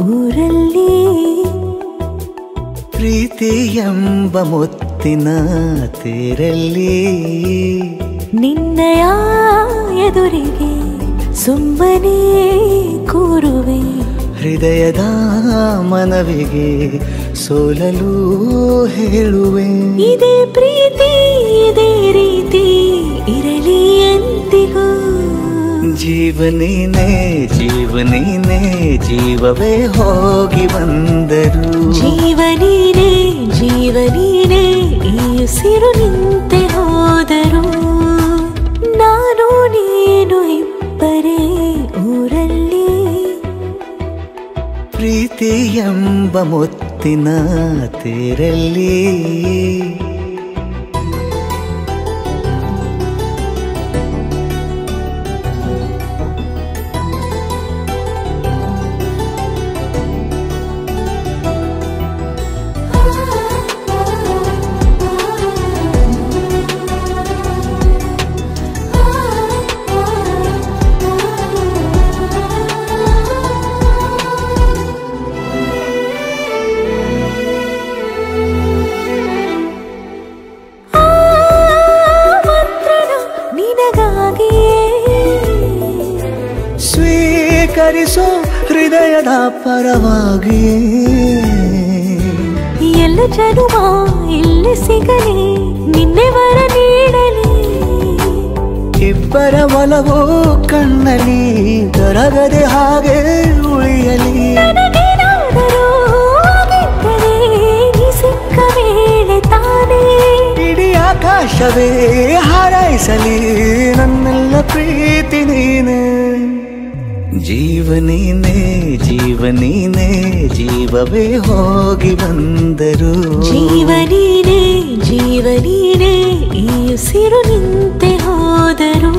ಊರಲ್ಲಿ ಪ್ರೀತಿ ಎಂಬ ಮುತ್ತಿನ ತೇರಲ್ಲಿ ನಿನ್ನಯ ಎದುರಿಗೆ ಸುಮ್ಮನೆ ಕೂರುವೆ ಹೃದಯದ ಮನವಿಗೆ ಸೋಲಲು ಹೇಳುವೆ ಇದೇ ಪ್ರೀತಿ ಇದೇ ರೀತಿ ಇರಲಿ ಎಂದಿಗೂ ಜೀವನೇನೆ ಜೀವನೇನೆ ಜೀವವೇ ಹೋಗಿ ಬಂದರು ಜೀವನೀನೇ ಜೀವನೀನೇ ಈ ಉಸಿರು ನಿಂತೆ ಹೋದರು ನಾನು ನೀನು ಇಬ್ಬರೇ ಊರಲ್ಲಿ ಪ್ರೀತಿ ಎಂಬ ಮುತ್ತಿನ ತೇರಲ್ಲಿ ಸ್ವೀಕರಿಸೋ ಹೃದಯದ ಪರವಾಗಿ ಎಲ್ಲ ಜನುಮ ಇಲ್ಲಿ ಸಿಗಲಿ ನಿನ್ನೆ ವರ ನೀಡಲಿ ಇಬ್ಬರ ಒಲವು ಕಣ್ಣಲ್ಲಿ ಕರಗದೆ ಹಾಗೆ ಉಳಿಯಲಿ ನನಗೇನಾದರೂ ಆಗಿದ್ದರೆ ನೀ ಸಿಕ್ಕ ವೇಳೆ ತಾನೇ ಇಡೀ ಆಕಾಶವೇ ಹಾರೈಸಲಿ ನನ್ನೆಲ್ಲ ಪ್ರೀತಿ ನೀನೆ ಜೀವನೀನೇ ಜೀವನೀನೇ ಜೀವವೇ ಹೋಗಿ ಬಂದರು ಜೀವನೀನೇ ಜೀವನೀನೇ ಈ ಉಸಿರು ನಿಂತೆ ಹೋದರು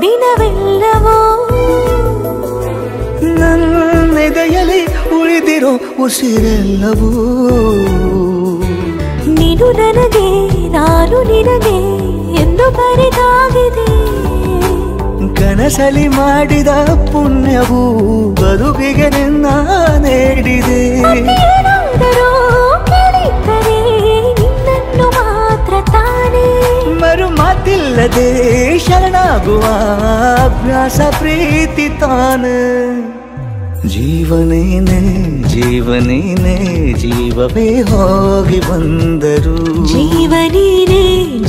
ದಿನವೆಲ್ಲವೋ ನನ್ನೆದೆಯಲ್ಲಿ ಉಳಿದಿರೋ ಉಸಿರೆಲ್ಲವೂ ನೀನು ನನಗೆ ನಾನು ನಿನಗೆ ಎಂದು ಬರೆದಾಗಿದೆ ಕನಸಲಿ ಮಾಡಿದ ಪುಣ್ಯವು ಬದುಕಿಗೆ ನಿನ್ನ ನೀಡಿದೆ ಏನಾದರೂ ಕೇಳಿದ್ದರೆ ನಿನ್ನನ್ನು ಮಾತ್ರ ತಾನೇ ಮರು ಮಾತಿಲ್ಲದೆ ಶರಣಾಗುವ ಅಭ್ಯಾಸ ಪ್ರೀತಿ ತಾನೆ ಜೀವನೇನೆ ಜೀವನೇನೆ ಜೀವವೇ ಹೋಗಿ ಬಂದರು ಜೀವನೀನೇ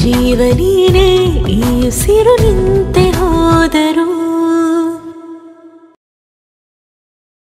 ಜೀವನೀನೇ ಈ ಉಸಿರು ನಿಂತೆ